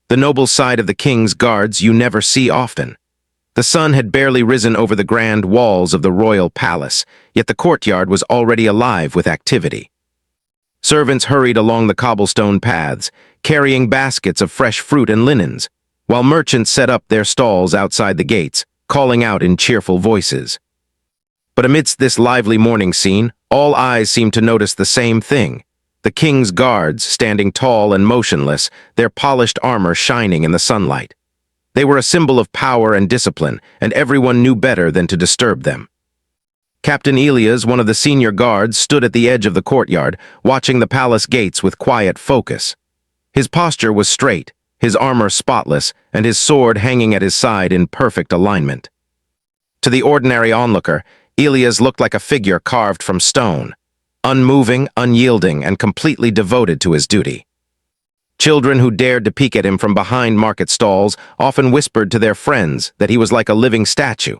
The noble side of the king's guards you never see often. The sun had barely risen over the grand walls of the royal palace, yet the courtyard was already alive with activity. Servants hurried along the cobblestone paths, carrying baskets of fresh fruit and linens, while merchants set up their stalls outside the gates, calling out in cheerful voices. But amidst this lively morning scene, all eyes seemed to notice the same thing: the king's guards standing tall and motionless, their polished armor shining in the sunlight. They were a symbol of power and discipline, and everyone knew better than to disturb them. Captain Elias, one of the senior guards, stood at the edge of the courtyard, watching the palace gates with quiet focus. His posture was straight, his armor spotless, and his sword hanging at his side in perfect alignment. To the ordinary onlooker, Elias looked like a figure carved from stone, unmoving, unyielding, and completely devoted to his duty. Children who dared to peek at him from behind market stalls often whispered to their friends that he was like a living statue,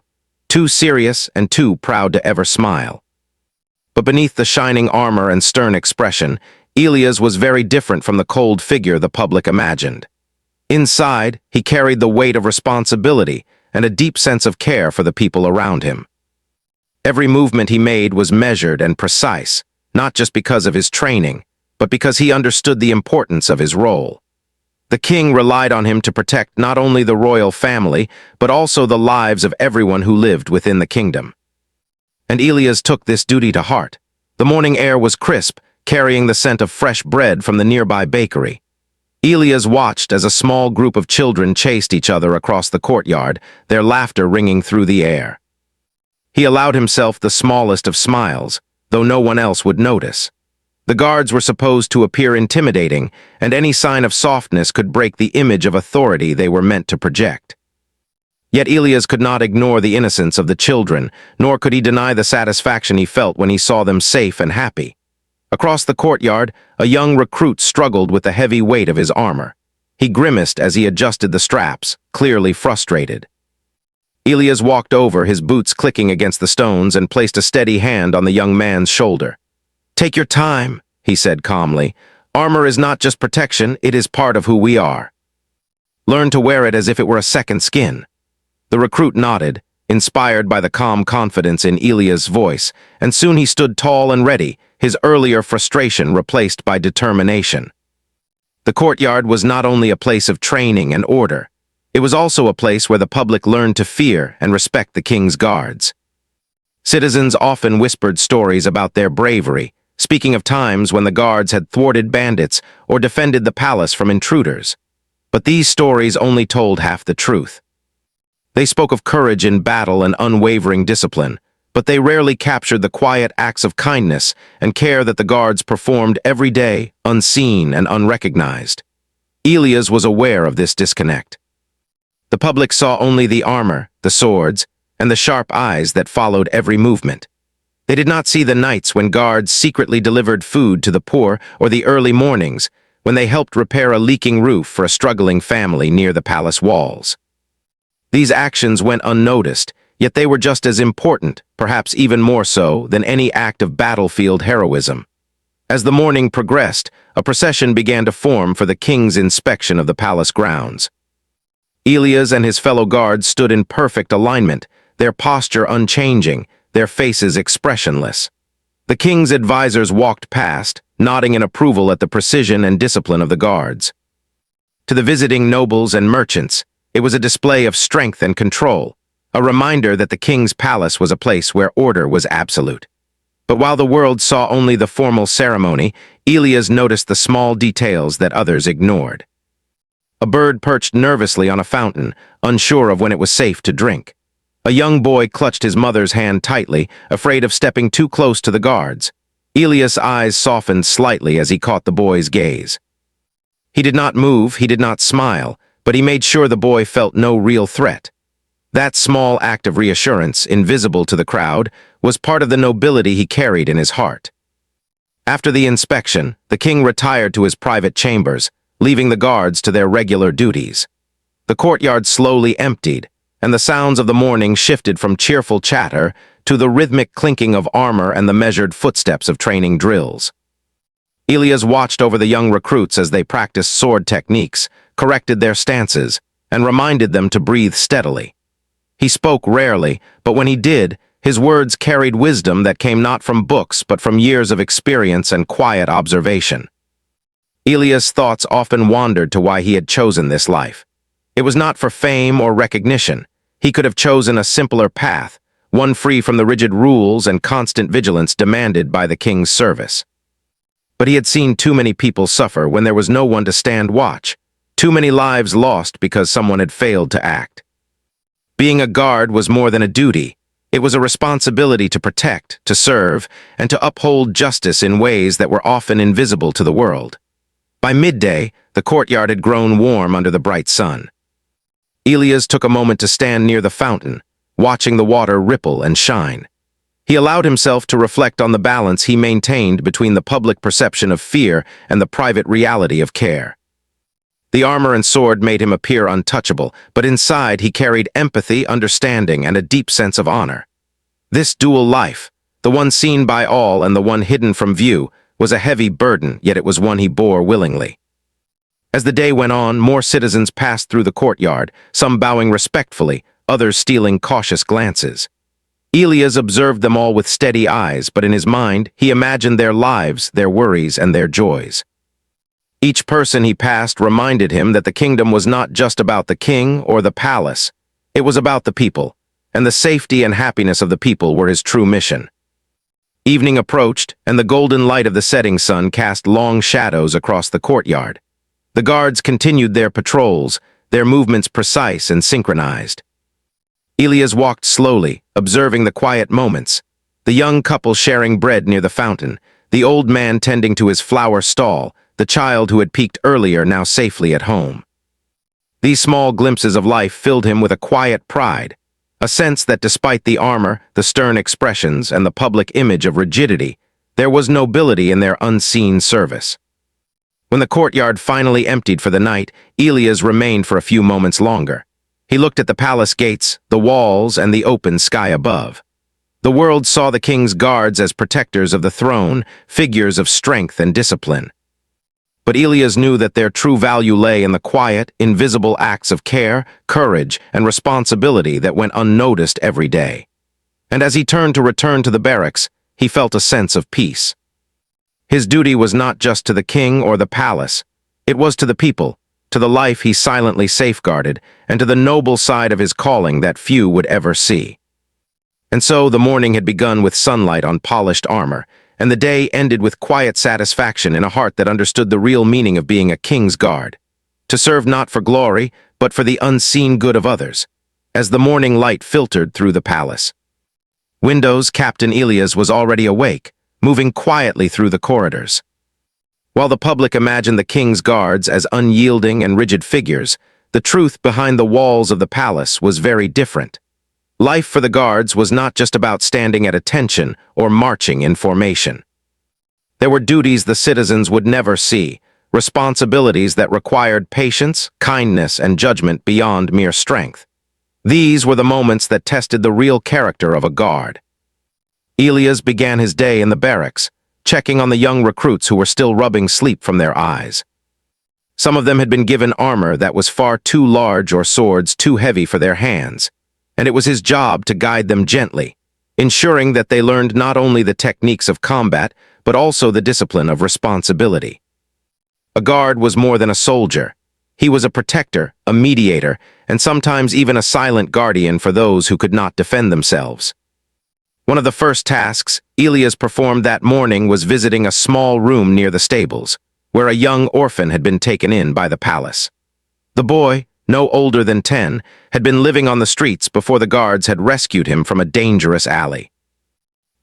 too serious and too proud to ever smile. But beneath the shining armor and stern expression, Elias was very different from the cold figure the public imagined. Inside, he carried the weight of responsibility and a deep sense of care for the people around him. Every movement he made was measured and precise, not just because of his training, but because he understood the importance of his role. The king relied on him to protect not only the royal family, but also the lives of everyone who lived within the kingdom. And Elias took this duty to heart. The morning air was crisp, carrying the scent of fresh bread from the nearby bakery. Elias watched as a small group of children chased each other across the courtyard, their laughter ringing through the air. He allowed himself the smallest of smiles, though no one else would notice. The guards were supposed to appear intimidating, and any sign of softness could break the image of authority they were meant to project. Yet Elias could not ignore the innocence of the children, nor could he deny the satisfaction he felt when he saw them safe and happy. Across the courtyard, a young recruit struggled with the heavy weight of his armor. He grimaced as he adjusted the straps, clearly frustrated. Elias walked over, his boots clicking against the stones, and placed a steady hand on the young man's shoulder. "Take your time," he said calmly. "Armor is not just protection, it is part of who we are. Learn to wear it as if it were a second skin." The recruit nodded, inspired by the calm confidence in Elias' voice, and soon he stood tall and ready, his earlier frustration replaced by determination. The courtyard was not only a place of training and order, it was also a place where the public learned to fear and respect the king's guards. Citizens often whispered stories about their bravery, speaking of times when the guards had thwarted bandits or defended the palace from intruders. But these stories only told half the truth. They spoke of courage in battle and unwavering discipline, but they rarely captured the quiet acts of kindness and care that the guards performed every day, unseen and unrecognized. Elias was aware of this disconnect. The public saw only the armor, the swords, and the sharp eyes that followed every movement. They did not see the nights when guards secretly delivered food to the poor, or the early mornings when they helped repair a leaking roof for a struggling family near the palace walls. These actions went unnoticed, yet they were just as important, perhaps even more so, than any act of battlefield heroism. As the morning progressed, a procession began to form for the king's inspection of the palace grounds. Elias and his fellow guards stood in perfect alignment, their posture unchanging, their faces expressionless. The king's advisors walked past, nodding in approval at the precision and discipline of the guards. To the visiting nobles and merchants, it was a display of strength and control, a reminder that the king's palace was a place where order was absolute. But while the world saw only the formal ceremony, Elias noticed the small details that others ignored. A bird perched nervously on a fountain, unsure of when it was safe to drink. A young boy clutched his mother's hand tightly, afraid of stepping too close to the guards. Elias' eyes softened slightly as he caught the boy's gaze. He did not move, he did not smile, but he made sure the boy felt no real threat. That small act of reassurance, invisible to the crowd, was part of the nobility he carried in his heart. After the inspection, the king retired to his private chambers, leaving the guards to their regular duties. The courtyard slowly emptied, and the sounds of the morning shifted from cheerful chatter to the rhythmic clinking of armor and the measured footsteps of training drills. Elias watched over the young recruits as they practiced sword techniques, corrected their stances, and reminded them to breathe steadily. He spoke rarely, but when he did, his words carried wisdom that came not from books but from years of experience and quiet observation. Elia's thoughts often wandered to why he had chosen this life. It was not for fame or recognition. He could have chosen a simpler path, one free from the rigid rules and constant vigilance demanded by the king's service. But he had seen too many people suffer when there was no one to stand watch, too many lives lost because someone had failed to act. Being a guard was more than a duty. It was a responsibility to protect, to serve, and to uphold justice in ways that were often invisible to the world. By midday, the courtyard had grown warm under the bright sun. Elias took a moment to stand near the fountain, watching the water ripple and shine. He allowed himself to reflect on the balance he maintained between the public perception of fear and the private reality of care. The armor and sword made him appear untouchable, but inside he carried empathy, understanding, and a deep sense of honor. This dual life, the one seen by all and the one hidden from view, was a heavy burden, yet it was one he bore willingly. As the day went on, more citizens passed through the courtyard, some bowing respectfully, others stealing cautious glances. Elias observed them all with steady eyes, but in his mind he imagined their lives, their worries, and their joys. Each person he passed reminded him that the kingdom was not just about the king or the palace. It was about the people, and the safety and happiness of the people were his true mission. Evening approached, and the golden light of the setting sun cast long shadows across the courtyard. The guards continued their patrols, their movements precise and synchronized. Elias walked slowly, observing the quiet moments, the young couple sharing bread near the fountain, the old man tending to his flower stall, the child who had peeked earlier now safely at home. These small glimpses of life filled him with a quiet pride, a sense that despite the armor, the stern expressions, and the public image of rigidity, there was nobility in their unseen service. When the courtyard finally emptied for the night, Elias remained for a few moments longer. He looked at the palace gates, the walls, and the open sky above. The world saw the king's guards as protectors of the throne, figures of strength and discipline. But Elias knew that their true value lay in the quiet, invisible acts of care, courage, and responsibility that went unnoticed every day. And as he turned to return to the barracks, he felt a sense of peace. His duty was not just to the king or the palace. It was to the people, to the life he silently safeguarded, and to the noble side of his calling that few would ever see. And so the morning had begun with sunlight on polished armor, and the day ended with quiet satisfaction in a heart that understood the real meaning of being a king's guard, to serve not for glory, but for the unseen good of others, as the morning light filtered through the palace. Windows, Captain Elias was already awake, moving quietly through the corridors. While the public imagined the king's guards as unyielding and rigid figures, the truth behind the walls of the palace was very different. Life for the guards was not just about standing at attention or marching in formation. There were duties the citizens would never see, responsibilities that required patience, kindness, and judgment beyond mere strength. These were the moments that tested the real character of a guard. Elias began his day in the barracks, checking on the young recruits who were still rubbing sleep from their eyes. Some of them had been given armor that was far too large or swords too heavy for their hands, and it was his job to guide them gently, ensuring that they learned not only the techniques of combat, but also the discipline of responsibility. A guard was more than a soldier. He was a protector, a mediator, and sometimes even a silent guardian for those who could not defend themselves. One of the first tasks Elias performed that morning was visiting a small room near the stables, where a young orphan had been taken in by the palace. The boy, no older than 10, had been living on the streets before the guards had rescued him from a dangerous alley.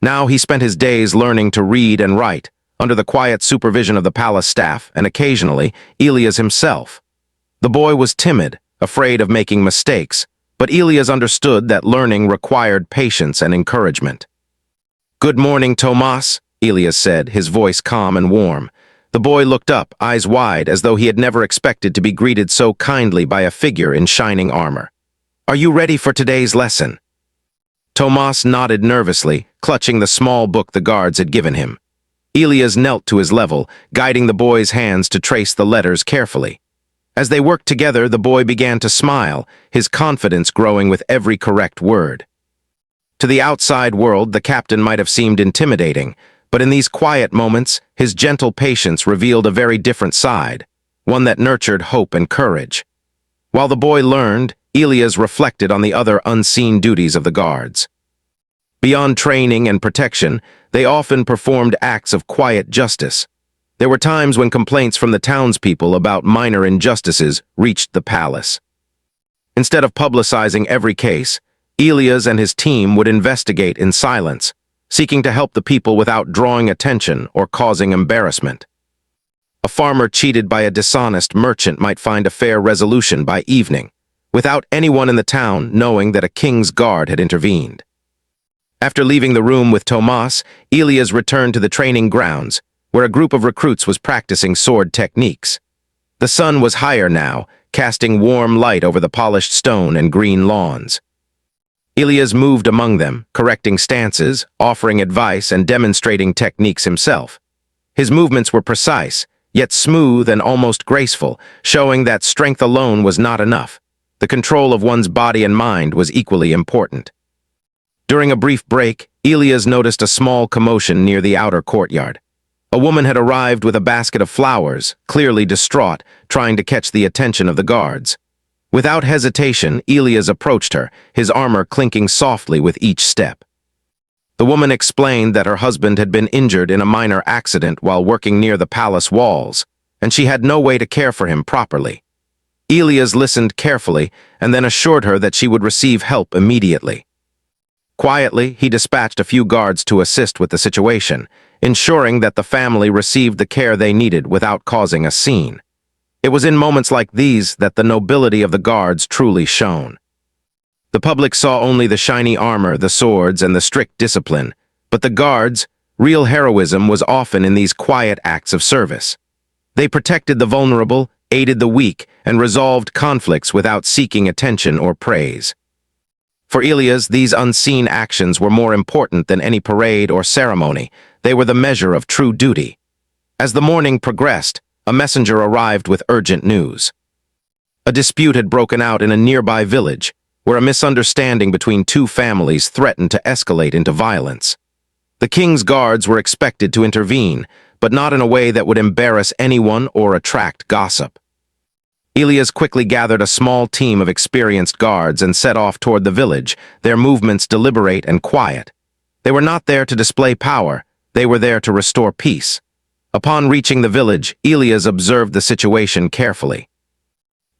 Now he spent his days learning to read and write, under the quiet supervision of the palace staff and occasionally Elias himself. The boy was timid, afraid of making mistakes, but Elias understood that learning required patience and encouragement. "Good morning, Tomas," Elias said, his voice calm and warm. The boy looked up, eyes wide, as though he had never expected to be greeted so kindly by a figure in shining armor. "Are you ready for today's lesson?" Tomas nodded nervously, clutching the small book the guards had given him. Elias knelt to his level, guiding the boy's hands to trace the letters carefully. As they worked together, the boy began to smile, his confidence growing with every correct word. To the outside world, the captain might have seemed intimidating, but in these quiet moments, his gentle patience revealed a very different side, one that nurtured hope and courage. While the boy learned, Elias reflected on the other unseen duties of the guards. Beyond training and protection, they often performed acts of quiet justice. There were times when complaints from the townspeople about minor injustices reached the palace. Instead of publicizing every case, Elias and his team would investigate in silence, seeking to help the people without drawing attention or causing embarrassment. A farmer cheated by a dishonest merchant might find a fair resolution by evening, without anyone in the town knowing that a king's guard had intervened. After leaving the room with Tomas, Elias returned to the training grounds, where a group of recruits was practicing sword techniques. The sun was higher now, casting warm light over the polished stone and green lawns. Elias moved among them, correcting stances, offering advice, and demonstrating techniques himself. His movements were precise, yet smooth and almost graceful, showing that strength alone was not enough. The control of one's body and mind was equally important. During a brief break, Elias noticed a small commotion near the outer courtyard. A woman had arrived with a basket of flowers, clearly distraught, trying to catch the attention of the guards. Without hesitation, Elias approached her, his armor clinking softly with each step. The woman explained that her husband had been injured in a minor accident while working near the palace walls, and she had no way to care for him properly. Elias listened carefully and then assured her that she would receive help immediately. Quietly, he dispatched a few guards to assist with the situation, ensuring that the family received the care they needed without causing a scene. It was in moments like these that the nobility of the guards truly shone. The public saw only the shiny armor, the swords, and the strict discipline, but the guards' real heroism was often in these quiet acts of service. They protected the vulnerable, aided the weak, and resolved conflicts without seeking attention or praise. For Elias, these unseen actions were more important than any parade or ceremony. They were the measure of true duty. As the morning progressed, a messenger arrived with urgent news. A dispute had broken out in a nearby village, where a misunderstanding between two families threatened to escalate into violence. The king's guards were expected to intervene, but not in a way that would embarrass anyone or attract gossip. Elias quickly gathered a small team of experienced guards and set off toward the village, their movements deliberate and quiet. They were not there to display power, they were there to restore peace. Upon reaching the village, Elias observed the situation carefully.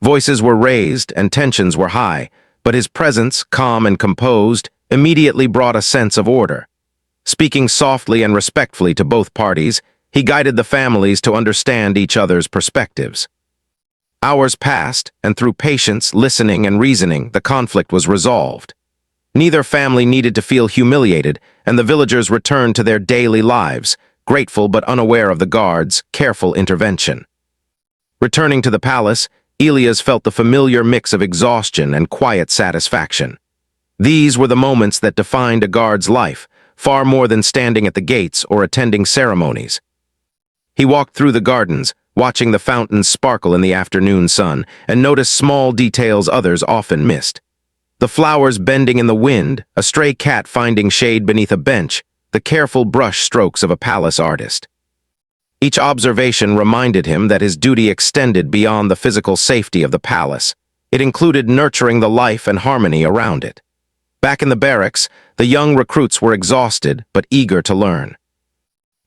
Voices were raised and tensions were high, but his presence, calm and composed, immediately brought a sense of order. Speaking softly and respectfully to both parties, he guided the families to understand each other's perspectives. Hours passed, and through patience, listening, and reasoning, the conflict was resolved. Neither family needed to feel humiliated, and the villagers returned to their daily lives, grateful but unaware of the guards' careful intervention. Returning to the palace, Elias felt the familiar mix of exhaustion and quiet satisfaction. These were the moments that defined a guard's life, far more than standing at the gates or attending ceremonies. He walked through the gardens, watching the fountains sparkle in the afternoon sun, and noticed small details others often missed. The flowers bending in the wind, a stray cat finding shade beneath a bench, the careful brush strokes of a palace artist. Each observation reminded him that his duty extended beyond the physical safety of the palace. It included nurturing the life and harmony around it. Back in the barracks, the young recruits were exhausted but eager to learn.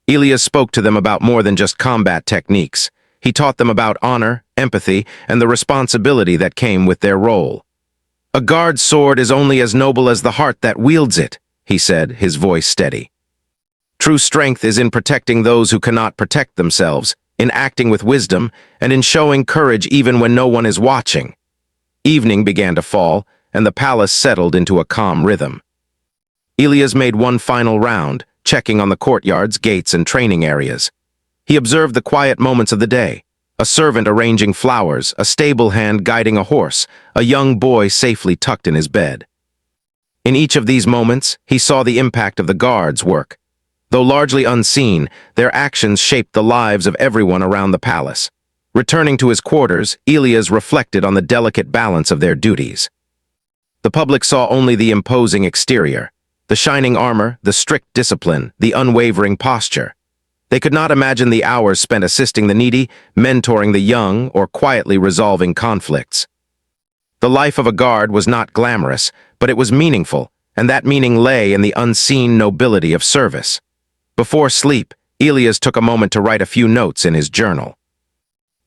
Elias spoke to them about more than just combat techniques. He taught them about honor, empathy, and the responsibility that came with their role. "A guard's sword is only as noble as the heart that wields it," he said, his voice steady. "True strength is in protecting those who cannot protect themselves, in acting with wisdom, and in showing courage even when no one is watching." Evening began to fall, and the palace settled into a calm rhythm. Elias made one final round, checking on the courtyards, gates, and training areas. He observed the quiet moments of the day: a servant arranging flowers, a stable hand guiding a horse, a young boy safely tucked in his bed. In each of these moments, he saw the impact of the guards' work. Though largely unseen, their actions shaped the lives of everyone around the palace. Returning to his quarters, Elias reflected on the delicate balance of their duties. The public saw only the imposing exterior, the shining armor, the strict discipline, the unwavering posture. They could not imagine the hours spent assisting the needy, mentoring the young, or quietly resolving conflicts. The life of a guard was not glamorous, but it was meaningful, and that meaning lay in the unseen nobility of service. Before sleep, Elias took a moment to write a few notes in his journal.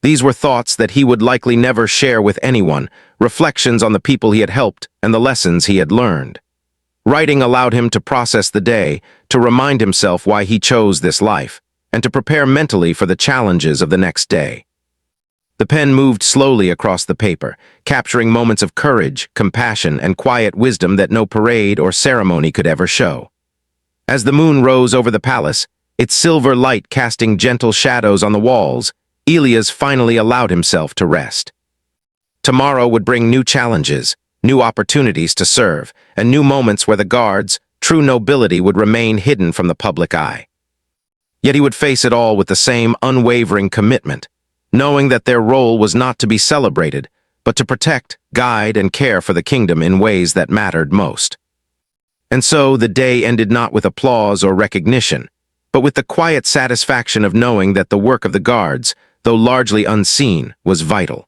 These were thoughts that he would likely never share with anyone, reflections on the people he had helped and the lessons he had learned. Writing allowed him to process the day, to remind himself why he chose this life, and to prepare mentally for the challenges of the next day. The pen moved slowly across the paper, capturing moments of courage, compassion, and quiet wisdom that no parade or ceremony could ever show. As the moon rose over the palace, its silver light casting gentle shadows on the walls, Elias finally allowed himself to rest. Tomorrow would bring new challenges, new opportunities to serve, and new moments where the guards' true nobility would remain hidden from the public eye. Yet he would face it all with the same unwavering commitment, knowing that their role was not to be celebrated, but to protect, guide, and care for the kingdom in ways that mattered most. And so the day ended not with applause or recognition, but with the quiet satisfaction of knowing that the work of the guards, though largely unseen, was vital.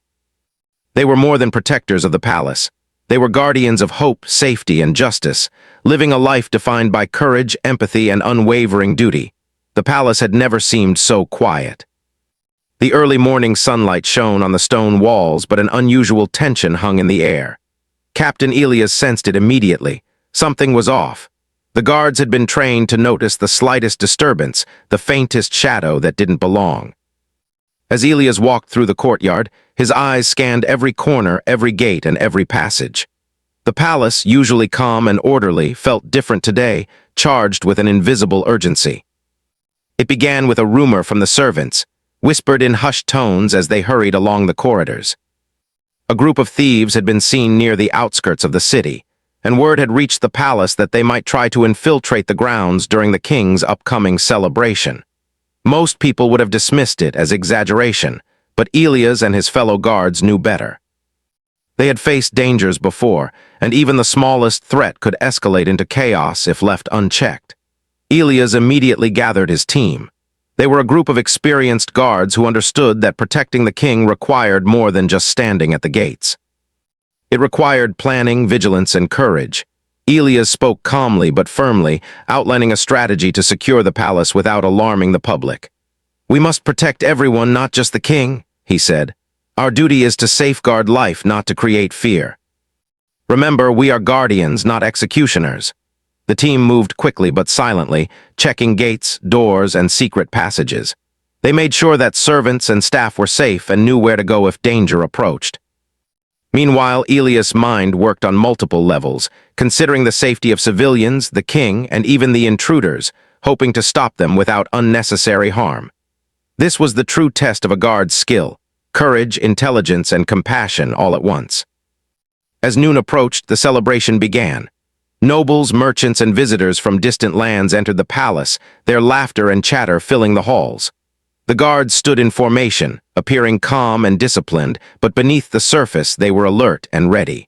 They were more than protectors of the palace. They were guardians of hope, safety, and justice, living a life defined by courage, empathy, and unwavering duty. The palace had never seemed so quiet. The early morning sunlight shone on the stone walls, but an unusual tension hung in the air. Captain Elias sensed it immediately. Something was off. The guards had been trained to notice the slightest disturbance, the faintest shadow that didn't belong. As Elias walked through the courtyard, his eyes scanned every corner, every gate, and every passage. The palace, usually calm and orderly, felt different today, charged with an invisible urgency. It began with a rumor from the servants, whispered in hushed tones as they hurried along the corridors. A group of thieves had been seen near the outskirts of the city, and word had reached the palace that they might try to infiltrate the grounds during the king's upcoming celebration. Most people would have dismissed it as exaggeration, but Elias and his fellow guards knew better. They had faced dangers before, and even the smallest threat could escalate into chaos if left unchecked. Elias immediately gathered his team. They were a group of experienced guards who understood that protecting the king required more than just standing at the gates. It required planning, vigilance, and courage. Elias spoke calmly but firmly, outlining a strategy to secure the palace without alarming the public. "We must protect everyone, not just the king," he said. "Our duty is to safeguard life, not to create fear. Remember, we are guardians, not executioners." The team moved quickly but silently, checking gates, doors, and secret passages. They made sure that servants and staff were safe and knew where to go if danger approached. Meanwhile, Elias' mind worked on multiple levels, considering the safety of civilians, the king, and even the intruders, hoping to stop them without unnecessary harm. This was the true test of a guard's skill: courage, intelligence, and compassion all at once. As noon approached, the celebration began. Nobles, merchants, and visitors from distant lands entered the palace, their laughter and chatter filling the halls. The guards stood in formation, appearing calm and disciplined, but beneath the surface they were alert and ready.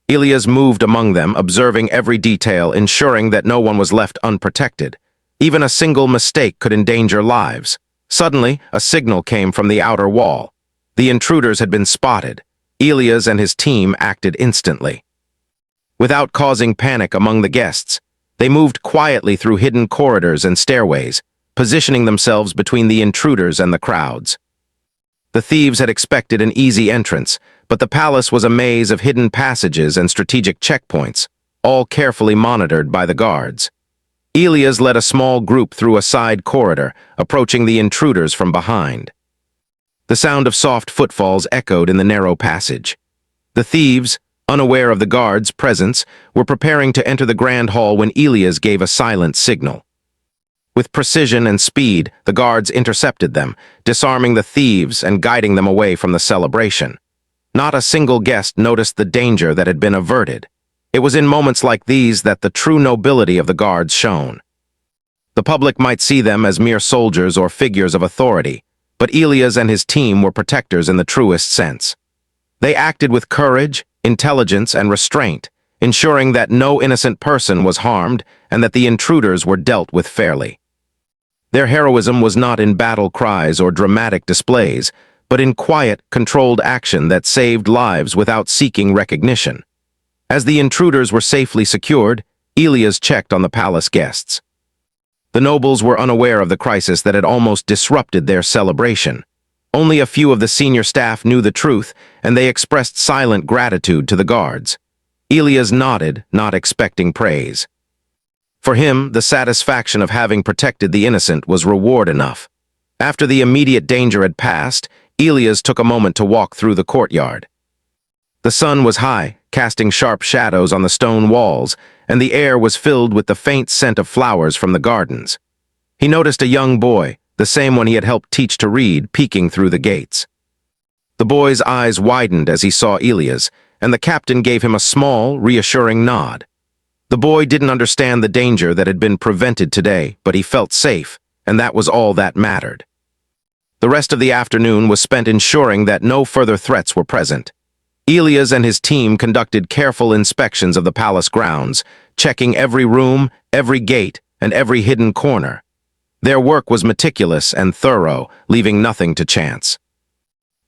Elias moved among them, observing every detail, ensuring that no one was left unprotected. Even a single mistake could endanger lives. Suddenly, a signal came from the outer wall. The intruders had been spotted. Elias and his team acted instantly. Without causing panic among the guests, they moved quietly through hidden corridors and stairways, positioning themselves between the intruders and the crowds. The thieves had expected an easy entrance, but the palace was a maze of hidden passages and strategic checkpoints, all carefully monitored by the guards. Elias led a small group through a side corridor, approaching the intruders from behind. The sound of soft footfalls echoed in the narrow passage. The thieves, unaware of the guards' presence, were preparing to enter the grand hall when Elias gave a silent signal. With precision and speed, the guards intercepted them, disarming the thieves and guiding them away from the celebration. Not a single guest noticed the danger that had been averted. It was in moments like these that the true nobility of the guards shone. The public might see them as mere soldiers or figures of authority, but Elias and his team were protectors in the truest sense. They acted with courage, intelligence, and restraint, ensuring that no innocent person was harmed and that the intruders were dealt with fairly. Their heroism was not in battle cries or dramatic displays, but in quiet, controlled action that saved lives without seeking recognition. As the intruders were safely secured, Elias checked on the palace guests. The nobles were unaware of the crisis that had almost disrupted their celebration. Only a few of the senior staff knew the truth, and they expressed silent gratitude to the guards. Elias nodded, not expecting praise. For him, the satisfaction of having protected the innocent was reward enough. After the immediate danger had passed, Elias took a moment to walk through the courtyard. The sun was high, casting sharp shadows on the stone walls, and the air was filled with the faint scent of flowers from the gardens. He noticed a young boy, the same one he had helped teach to read, peeking through the gates. The boy's eyes widened as he saw Elias, and the captain gave him a small, reassuring nod. The boy didn't understand the danger that had been prevented today, but he felt safe, and that was all that mattered. The rest of the afternoon was spent ensuring that no further threats were present. Elias and his team conducted careful inspections of the palace grounds, checking every room, every gate, and every hidden corner. Their work was meticulous and thorough, leaving nothing to chance.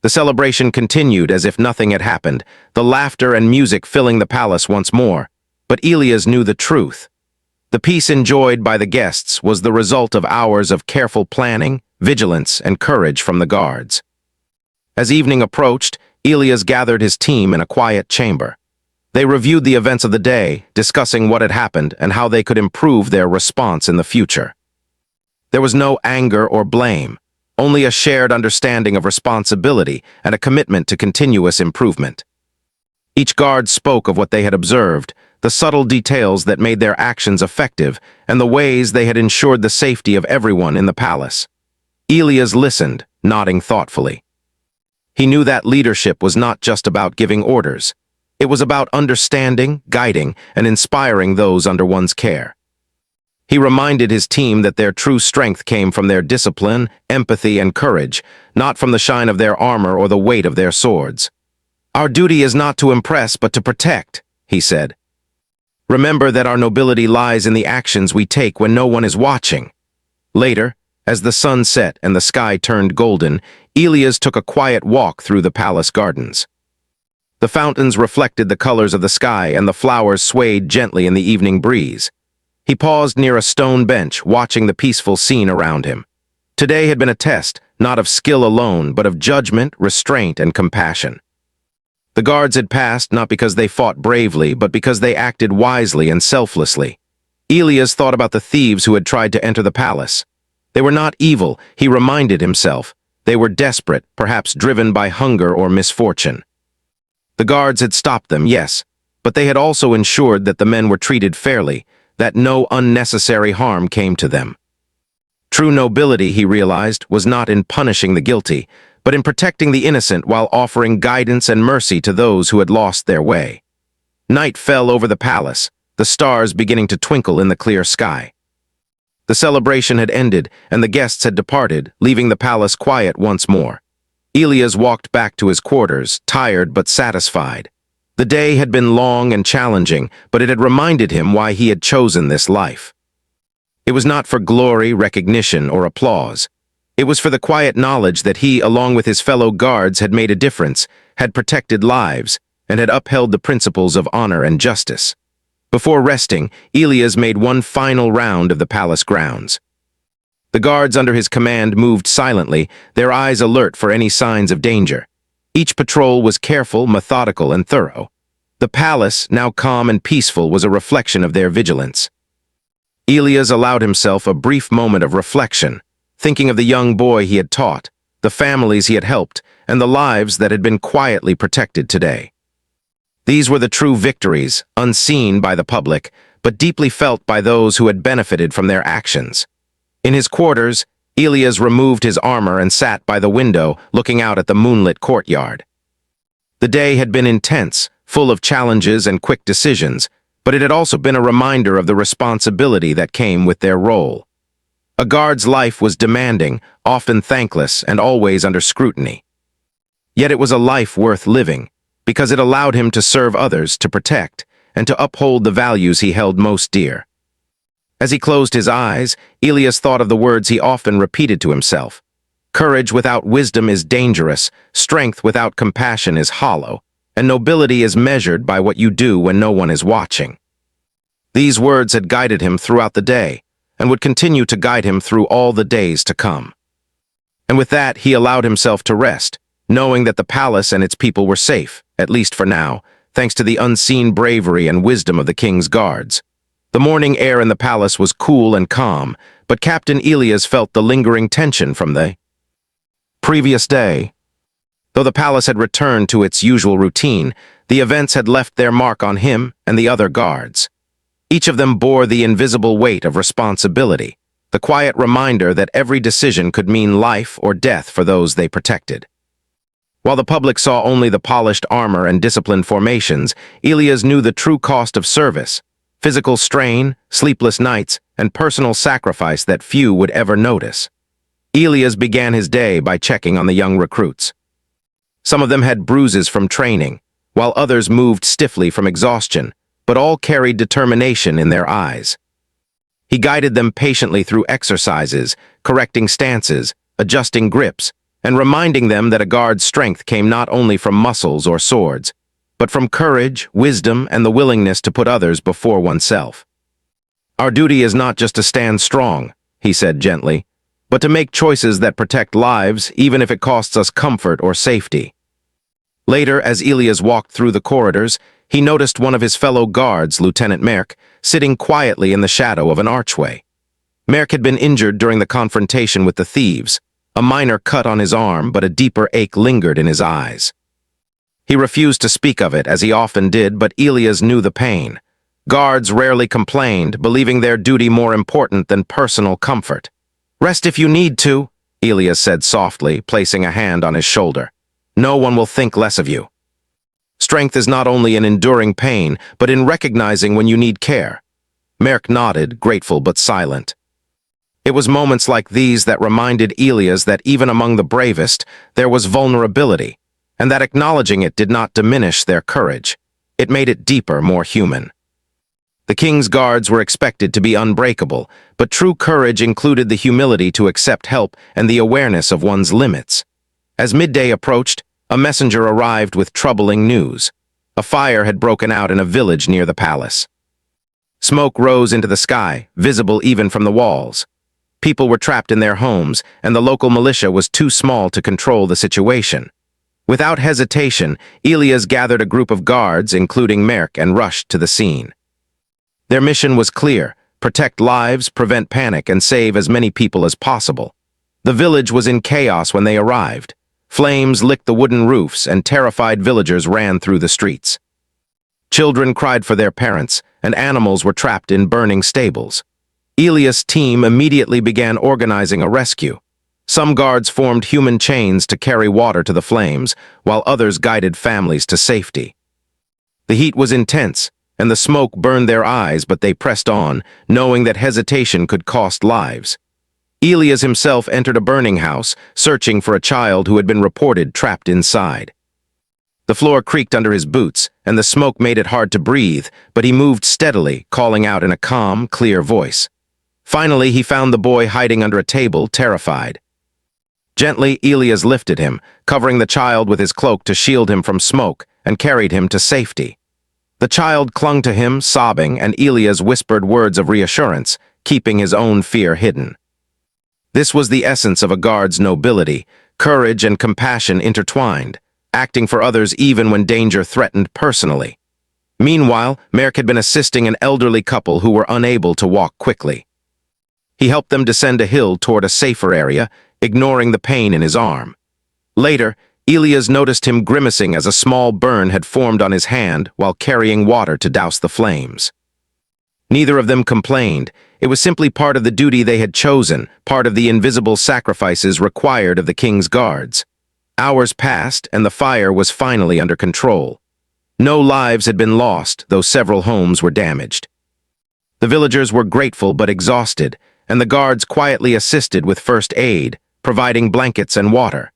The celebration continued as if nothing had happened, the laughter and music filling the palace once more. But Elias knew the truth. The peace enjoyed by the guests was the result of hours of careful planning, vigilance, and courage from the guards. As evening approached, Elias gathered his team in a quiet chamber. They reviewed the events of the day, discussing what had happened and how they could improve their response in the future. There was no anger or blame, only a shared understanding of responsibility and a commitment to continuous improvement. Each guard spoke of what they had observed, the subtle details that made their actions effective, and the ways they had ensured the safety of everyone in the palace. Elias listened, nodding thoughtfully. He knew that leadership was not just about giving orders. It was about understanding, guiding, and inspiring those under one's care. He reminded his team that their true strength came from their discipline, empathy, and courage, not from the shine of their armor or the weight of their swords. "Our duty is not to impress, but to protect," he said. "Remember that our nobility lies in the actions we take when no one is watching." Later, as the sun set and the sky turned golden, Elias took a quiet walk through the palace gardens. The fountains reflected the colors of the sky and the flowers swayed gently in the evening breeze. He paused near a stone bench, watching the peaceful scene around him. Today had been a test, not of skill alone, but of judgment, restraint, and compassion. The guards had passed not because they fought bravely, but because they acted wisely and selflessly. Elias thought about the thieves who had tried to enter the palace. They were not evil, he reminded himself. They were desperate, perhaps driven by hunger or misfortune. The guards had stopped them, yes, but they had also ensured that the men were treated fairly, that no unnecessary harm came to them. True nobility, he realized, was not in punishing the guilty, but in protecting the innocent while offering guidance and mercy to those who had lost their way. Night fell over the palace, the stars beginning to twinkle in the clear sky. The celebration had ended, and the guests had departed, leaving the palace quiet once more. Elias walked back to his quarters, tired but satisfied. The day had been long and challenging, but it had reminded him why he had chosen this life. It was not for glory, recognition, or applause. It was for the quiet knowledge that he, along with his fellow guards, had made a difference, had protected lives, and had upheld the principles of honor and justice. Before resting, Elias made one final round of the palace grounds. The guards under his command moved silently, their eyes alert for any signs of danger. Each patrol was careful, methodical, and thorough. The palace, now calm and peaceful, was a reflection of their vigilance. Elias allowed himself a brief moment of reflection, thinking of the young boy he had taught, the families he had helped, and the lives that had been quietly protected today. These were the true victories, unseen by the public, but deeply felt by those who had benefited from their actions. In his quarters, Elias removed his armor and sat by the window, looking out at the moonlit courtyard. The day had been intense, full of challenges and quick decisions, but it had also been a reminder of the responsibility that came with their role. A guard's life was demanding, often thankless, and always under scrutiny. Yet it was a life worth living, because it allowed him to serve others, to protect, and to uphold the values he held most dear. As he closed his eyes, Elias thought of the words he often repeated to himself. Courage without wisdom is dangerous, strength without compassion is hollow, and nobility is measured by what you do when no one is watching. These words had guided him throughout the day, and would continue to guide him through all the days to come. And with that, he allowed himself to rest, knowing that the palace and its people were safe, at least for now, thanks to the unseen bravery and wisdom of the king's guards. The morning air in the palace was cool and calm, but Captain Elias felt the lingering tension from the previous day. Though the palace had returned to its usual routine, the events had left their mark on him and the other guards. Each of them bore the invisible weight of responsibility, the quiet reminder that every decision could mean life or death for those they protected. While the public saw only the polished armor and disciplined formations, Elias knew the true cost of service, physical strain, sleepless nights, and personal sacrifice that few would ever notice. Elias began his day by checking on the young recruits. Some of them had bruises from training, while others moved stiffly from exhaustion, but all carried determination in their eyes. He guided them patiently through exercises, correcting stances, adjusting grips, and reminding them that a guard's strength came not only from muscles or swords, but from courage, wisdom, and the willingness to put others before oneself. "Our duty is not just to stand strong," he said gently, "but to make choices that protect lives, even if it costs us comfort or safety." Later, as Elias walked through the corridors, he noticed one of his fellow guards, Lieutenant Merck, sitting quietly in the shadow of an archway. Merck had been injured during the confrontation with the thieves, a minor cut on his arm, but a deeper ache lingered in his eyes. He refused to speak of it, as he often did, but Elias knew the pain. Guards rarely complained, believing their duty more important than personal comfort. "Rest if you need to," Elias said softly, placing a hand on his shoulder. "No one will think less of you." Strength is not only in enduring pain, but in recognizing when you need care. Merck nodded, grateful but silent. It was moments like these that reminded Elias that even among the bravest, there was vulnerability, and that acknowledging it did not diminish their courage. It made it deeper, more human. The king's guards were expected to be unbreakable, but true courage included the humility to accept help and the awareness of one's limits. As midday approached, a messenger arrived with troubling news. A fire had broken out in a village near the palace. Smoke rose into the sky, visible even from the walls. People were trapped in their homes, and the local militia was too small to control the situation. Without hesitation, Elias gathered a group of guards, including Merck, and rushed to the scene. Their mission was clear: protect lives, prevent panic, and save as many people as possible. The village was in chaos when they arrived. Flames licked the wooden roofs, and terrified villagers ran through the streets. Children cried for their parents, and animals were trapped in burning stables. Elias' team immediately began organizing a rescue. Some guards formed human chains to carry water to the flames, while others guided families to safety. The heat was intense, and the smoke burned their eyes, but they pressed on, knowing that hesitation could cost lives. Elias himself entered a burning house, searching for a child who had been reported trapped inside. The floor creaked under his boots, and the smoke made it hard to breathe, but he moved steadily, calling out in a calm, clear voice. Finally, he found the boy hiding under a table, terrified. Gently, Elias lifted him, covering the child with his cloak to shield him from smoke, and carried him to safety. The child clung to him, sobbing, and Elias whispered words of reassurance, keeping his own fear hidden. This was the essence of a guard's nobility, courage and compassion intertwined, acting for others even when danger threatened personally. Meanwhile, Merck had been assisting an elderly couple who were unable to walk quickly. He helped them descend a hill toward a safer area, ignoring the pain in his arm. Later, Elias noticed him grimacing as a small burn had formed on his hand while carrying water to douse the flames. Neither of them complained. It was simply part of the duty they had chosen, part of the invisible sacrifices required of the king's guards. Hours passed, and the fire was finally under control. No lives had been lost, though several homes were damaged. The villagers were grateful but exhausted, and the guards quietly assisted with first aid, providing blankets and water.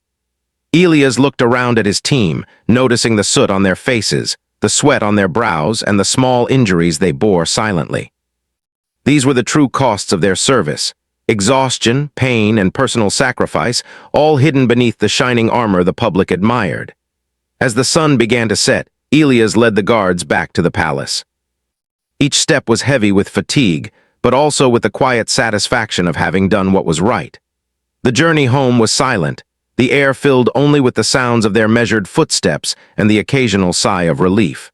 Elias looked around at his team, noticing the soot on their faces, the sweat on their brows, and the small injuries they bore silently. These were the true costs of their service: exhaustion, pain, and personal sacrifice, all hidden beneath the shining armor the public admired. As the sun began to set, Elias led the guards back to the palace. Each step was heavy with fatigue, but also with the quiet satisfaction of having done what was right. The journey home was silent, the air filled only with the sounds of their measured footsteps and the occasional sigh of relief.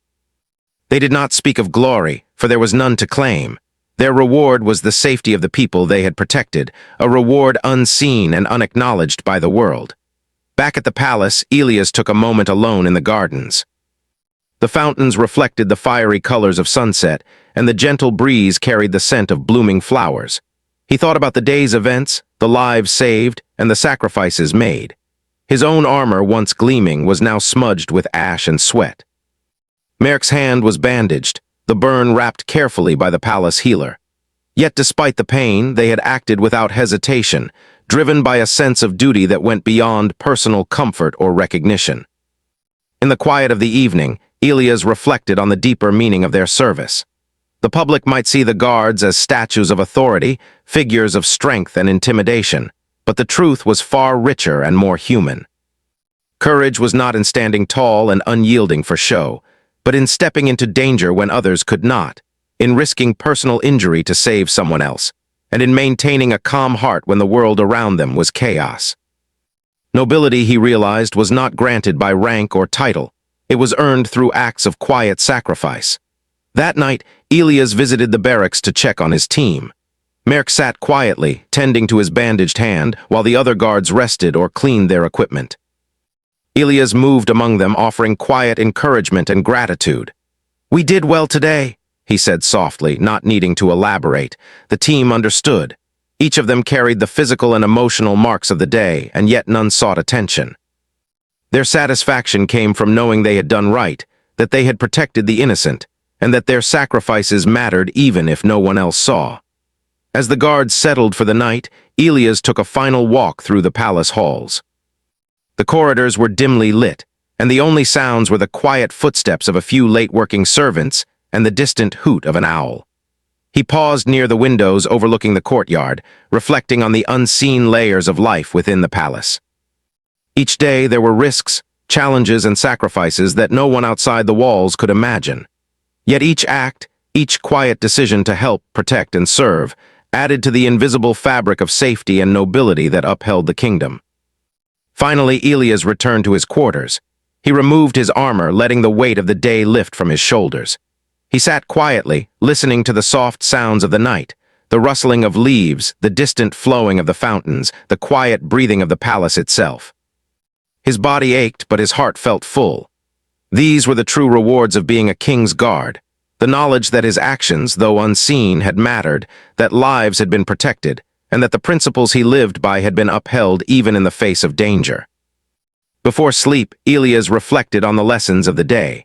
They did not speak of glory, for there was none to claim. Their reward was the safety of the people they had protected, a reward unseen and unacknowledged by the world. Back at the palace, Elias took a moment alone in the gardens. The fountains reflected the fiery colors of sunset, and the gentle breeze carried the scent of blooming flowers. He thought about the day's events, the lives saved, and the sacrifices made. His own armor, once gleaming, was now smudged with ash and sweat. Merrick's hand was bandaged, the burn wrapped carefully by the palace healer. Yet despite the pain, they had acted without hesitation, driven by a sense of duty that went beyond personal comfort or recognition. In the quiet of the evening, Elias reflected on the deeper meaning of their service. The public might see the guards as statues of authority, figures of strength and intimidation, but the truth was far richer and more human. Courage was not in standing tall and unyielding for show, but in stepping into danger when others could not, in risking personal injury to save someone else, and in maintaining a calm heart when the world around them was chaos. Nobility, he realized, was not granted by rank or title. It was earned through acts of quiet sacrifice. That night, Elias visited the barracks to check on his team. Merrick sat quietly, tending to his bandaged hand, while the other guards rested or cleaned their equipment. Elias moved among them, offering quiet encouragement and gratitude. "We did well today," he said softly, not needing to elaborate. The team understood. Each of them carried the physical and emotional marks of the day, and yet none sought attention. Their satisfaction came from knowing they had done right, that they had protected the innocent, and that their sacrifices mattered even if no one else saw. As the guards settled for the night, Elias took a final walk through the palace halls. The corridors were dimly lit, and the only sounds were the quiet footsteps of a few late-working servants and the distant hoot of an owl. He paused near the windows overlooking the courtyard, reflecting on the unseen layers of life within the palace. Each day there were risks, challenges, and sacrifices that no one outside the walls could imagine. Yet each act, each quiet decision to help, protect, and serve, added to the invisible fabric of safety and nobility that upheld the kingdom. Finally, Elias returned to his quarters. He removed his armor, letting the weight of the day lift from his shoulders. He sat quietly, listening to the soft sounds of the night, the rustling of leaves, the distant flowing of the fountains, the quiet breathing of the palace itself. His body ached, but his heart felt full. These were the true rewards of being a king's guard, the knowledge that his actions, though unseen, had mattered, that lives had been protected, and that the principles he lived by had been upheld even in the face of danger. Before sleep, Elias reflected on the lessons of the day.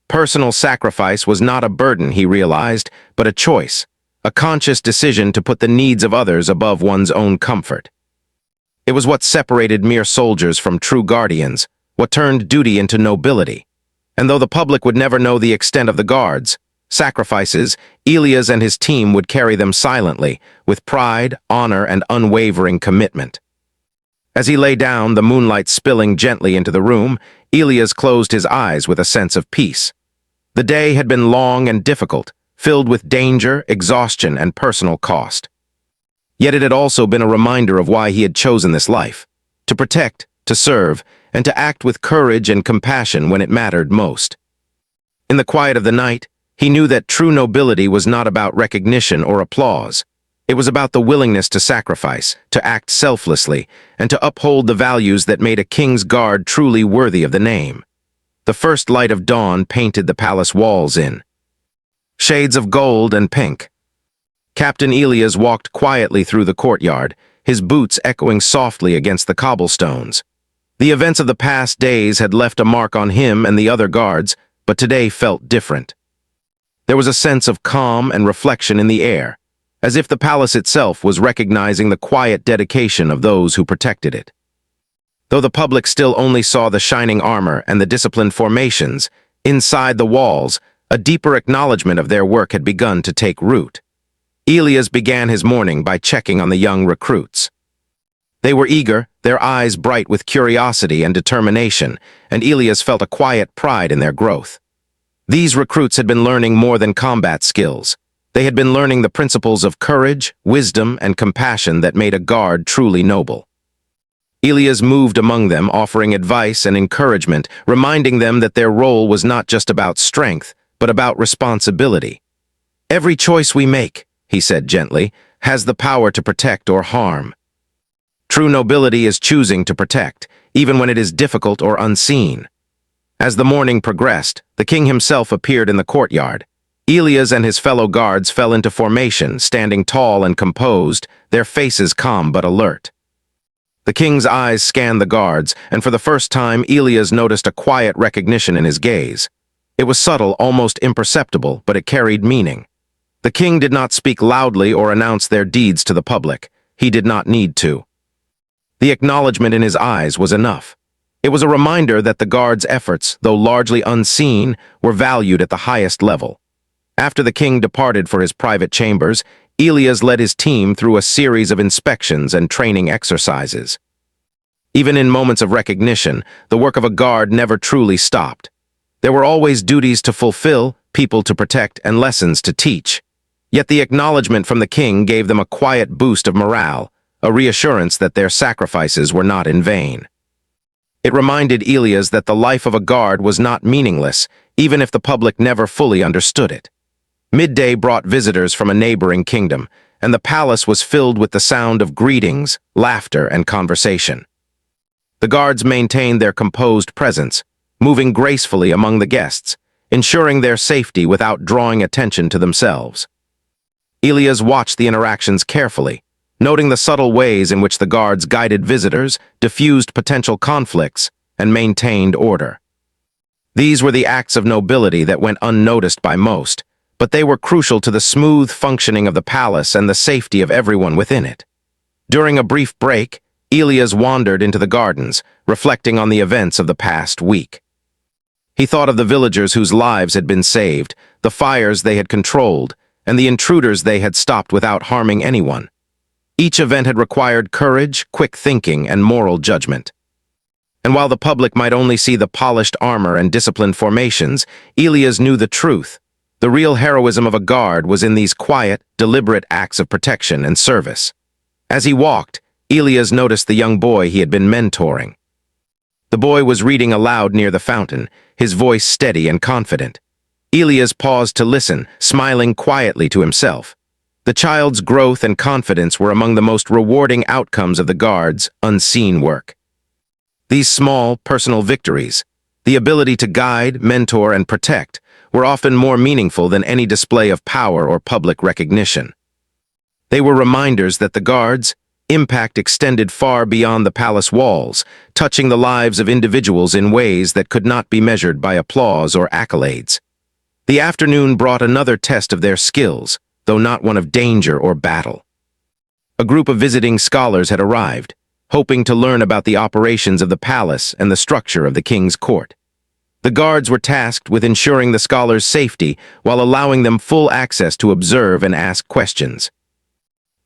Personal sacrifice was not a burden, he realized, but a choice, a conscious decision to put the needs of others above one's own comfort. It was what separated mere soldiers from true guardians, what turned duty into nobility. And though the public would never know the extent of the guards' sacrifices, Elias and his team would carry them silently, with pride, honor, and unwavering commitment. As he lay down, the moonlight spilling gently into the room, Elias closed his eyes with a sense of peace. The day had been long and difficult, filled with danger, exhaustion, and personal cost. Yet it had also been a reminder of why he had chosen this life: to protect, to serve, and to act with courage and compassion when it mattered most. In the quiet of the night, he knew that true nobility was not about recognition or applause. It was about the willingness to sacrifice, to act selflessly, and to uphold the values that made a king's guard truly worthy of the name. The first light of dawn painted the palace walls in shades of gold and pink. Captain Elias walked quietly through the courtyard, his boots echoing softly against the cobblestones. The events of the past days had left a mark on him and the other guards, but today felt different. There was a sense of calm and reflection in the air. as if the palace itself was recognizing the quiet dedication of those who protected it. Though the public still only saw the shining armor and the disciplined formations, inside the walls, a deeper acknowledgement of their work had begun to take root. Elias began his morning by checking on the young recruits. They were eager, their eyes bright with curiosity and determination, and Elias felt a quiet pride in their growth. These recruits had been learning more than combat skills. They had been learning the principles of courage, wisdom, and compassion that made a guard truly noble. Elias moved among them, offering advice and encouragement, reminding them that their role was not just about strength, but about responsibility. "Every choice we make," he said gently, "has the power to protect or harm. True nobility is choosing to protect, even when it is difficult or unseen." As the morning progressed, the king himself appeared in the courtyard. Elias and his fellow guards fell into formation, standing tall and composed, their faces calm but alert. The king's eyes scanned the guards, and for the first time Elias noticed a quiet recognition in his gaze. It was subtle, almost imperceptible, but it carried meaning. The king did not speak loudly or announce their deeds to the public. He did not need to. The acknowledgement in his eyes was enough. It was a reminder that the guards' efforts, though largely unseen, were valued at the highest level. After the king departed for his private chambers, Elias led his team through a series of inspections and training exercises. Even in moments of recognition, the work of a guard never truly stopped. There were always duties to fulfill, people to protect, and lessons to teach. Yet the acknowledgement from the king gave them a quiet boost of morale, a reassurance that their sacrifices were not in vain. It reminded Elias that the life of a guard was not meaningless, even if the public never fully understood it. Midday brought visitors from a neighboring kingdom, and the palace was filled with the sound of greetings, laughter, and conversation. The guards maintained their composed presence, moving gracefully among the guests, ensuring their safety without drawing attention to themselves. Elias watched the interactions carefully, noting the subtle ways in which the guards guided visitors, diffused potential conflicts, and maintained order. These were the acts of nobility that went unnoticed by most, but they were crucial to the smooth functioning of the palace and the safety of everyone within it. During a brief break, Elias wandered into the gardens, reflecting on the events of the past week. He thought of the villagers whose lives had been saved, the fires they had controlled, and the intruders they had stopped without harming anyone. Each event had required courage, quick thinking, and moral judgment. And while the public might only see the polished armor and disciplined formations, Elias knew the truth. The real heroism of a guard was in these quiet, deliberate acts of protection and service. As he walked, Elias noticed the young boy he had been mentoring. The boy was reading aloud near the fountain, his voice steady and confident. Elias paused to listen, smiling quietly to himself. The child's growth and confidence were among the most rewarding outcomes of the guard's unseen work. These small, personal victories, the ability to guide, mentor, and protect, were often more meaningful than any display of power or public recognition. They were reminders that the guards' impact extended far beyond the palace walls, touching the lives of individuals in ways that could not be measured by applause or accolades. The afternoon brought another test of their skills, though not one of danger or battle. A group of visiting scholars had arrived, hoping to learn about the operations of the palace and the structure of the king's court. The guards were tasked with ensuring the scholars' safety while allowing them full access to observe and ask questions.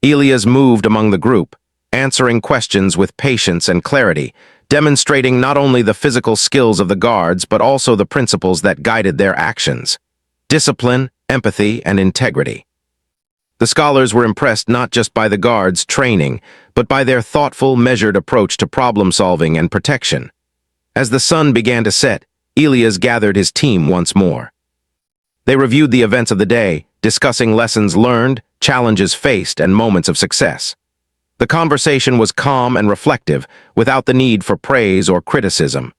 Elias moved among the group, answering questions with patience and clarity, demonstrating not only the physical skills of the guards but also the principles that guided their actions: discipline, empathy, and integrity. The scholars were impressed not just by the guards' training, but by their thoughtful, measured approach to problem-solving and protection. As the sun began to set, Elias gathered his team once more. They reviewed the events of the day, discussing lessons learned, challenges faced, and moments of success. The conversation was calm and reflective, without the need for praise or criticism.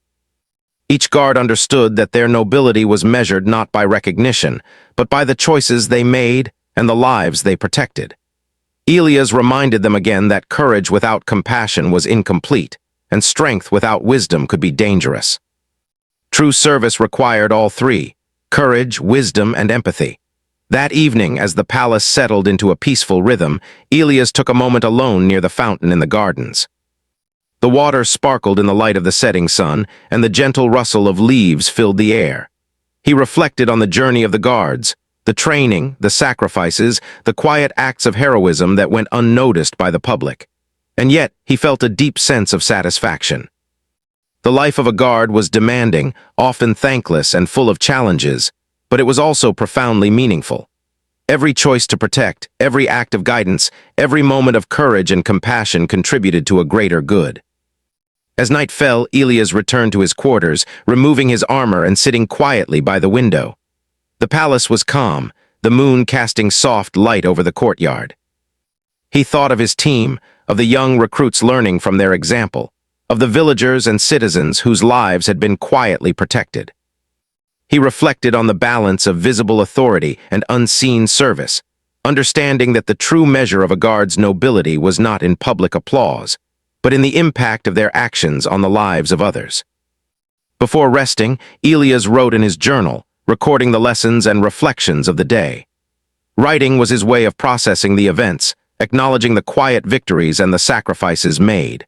Each guard understood that their nobility was measured not by recognition, but by the choices they made and the lives they protected. Elias reminded them again that courage without compassion was incomplete, and strength without wisdom could be dangerous. True service required all three: courage, wisdom, and empathy. That evening, as the palace settled into a peaceful rhythm, Elias took a moment alone near the fountain in the gardens. The water sparkled in the light of the setting sun, and the gentle rustle of leaves filled the air. He reflected on the journey of the guards, the training, the sacrifices, the quiet acts of heroism that went unnoticed by the public. And yet, he felt a deep sense of satisfaction. The life of a guard was demanding, often thankless and full of challenges, but it was also profoundly meaningful. Every choice to protect, every act of guidance, every moment of courage and compassion contributed to a greater good. As night fell, Elias returned to his quarters, removing his armor and sitting quietly by the window. The palace was calm, the moon casting soft light over the courtyard. He thought of his team, of the young recruits learning from their example, of the villagers and citizens whose lives had been quietly protected. He reflected on the balance of visible authority and unseen service, understanding that the true measure of a guard's nobility was not in public applause, but in the impact of their actions on the lives of others. Before resting, Elias wrote in his journal, recording the lessons and reflections of the day. Writing was his way of processing the events, acknowledging the quiet victories and the sacrifices made.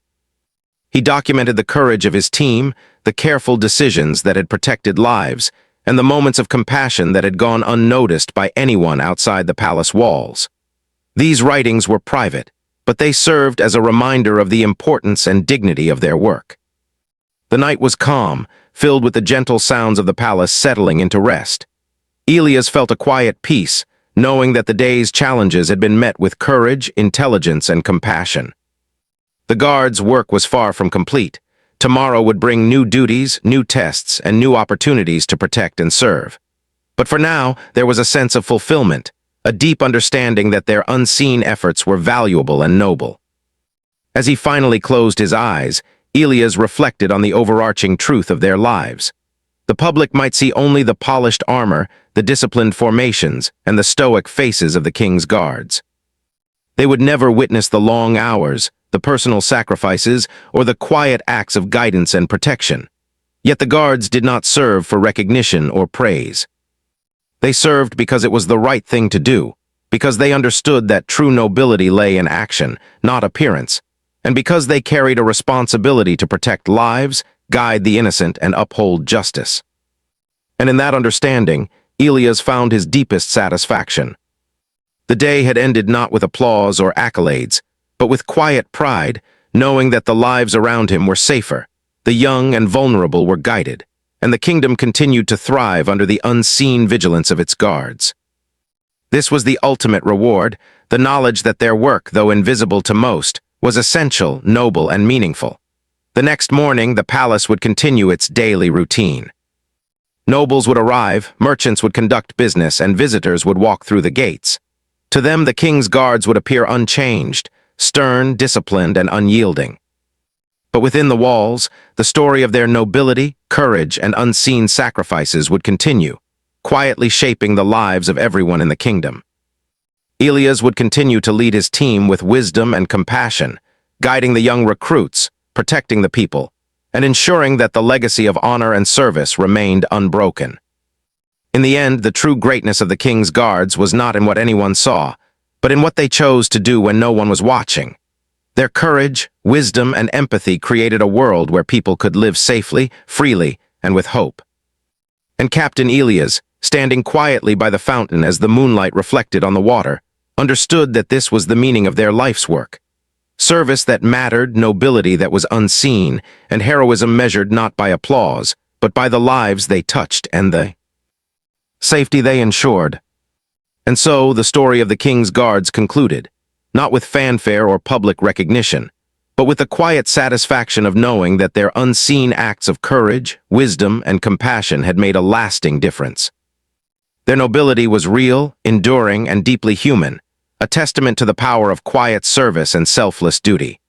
He documented the courage of his team, the careful decisions that had protected lives, and the moments of compassion that had gone unnoticed by anyone outside the palace walls. These writings were private, but they served as a reminder of the importance and dignity of their work. The night was calm, filled with the gentle sounds of the palace settling into rest. Elias felt a quiet peace, knowing that the day's challenges had been met with courage, intelligence, and compassion. The guards' work was far from complete. Tomorrow would bring new duties, new tests, and new opportunities to protect and serve. But for now, there was a sense of fulfillment, a deep understanding that their unseen efforts were valuable and noble. As he finally closed his eyes, Elias reflected on the overarching truth of their lives. The public might see only the polished armor, the disciplined formations, and the stoic faces of the king's guards. They would never witness the long hours, the personal sacrifices, or the quiet acts of guidance and protection. Yet the guards did not serve for recognition or praise. They served because it was the right thing to do, because they understood that true nobility lay in action, not appearance, and because they carried a responsibility to protect lives, guide the innocent, and uphold justice. And in that understanding, Elias found his deepest satisfaction. The day had ended not with applause or accolades, but with quiet pride, knowing that the lives around him were safer, the young and vulnerable were guided, and the kingdom continued to thrive under the unseen vigilance of its guards. This was the ultimate reward, the knowledge that their work, though invisible to most, was essential, noble, and meaningful. The next morning, the palace would continue its daily routine. Nobles would arrive, merchants would conduct business, and visitors would walk through the gates. To them, the king's guards would appear unchanged, stern, disciplined, and unyielding. But within the walls, the story of their nobility, courage, and unseen sacrifices would continue, quietly shaping the lives of everyone in the kingdom. Elias would continue to lead his team with wisdom and compassion, guiding the young recruits, protecting the people, and ensuring that the legacy of honor and service remained unbroken. In the end, the true greatness of the king's guards was not in what anyone saw, but in what they chose to do when no one was watching. Their courage, wisdom, and empathy created a world where people could live safely, freely, and with hope. And Captain Elias, standing quietly by the fountain as the moonlight reflected on the water, understood that this was the meaning of their life's work. Service that mattered, nobility that was unseen, and heroism measured not by applause, but by the lives they touched and the safety they ensured. And so the story of the king's guards concluded, not with fanfare or public recognition, but with the quiet satisfaction of knowing that their unseen acts of courage, wisdom, and compassion had made a lasting difference. Their nobility was real, enduring, and deeply human, a testament to the power of quiet service and selfless duty.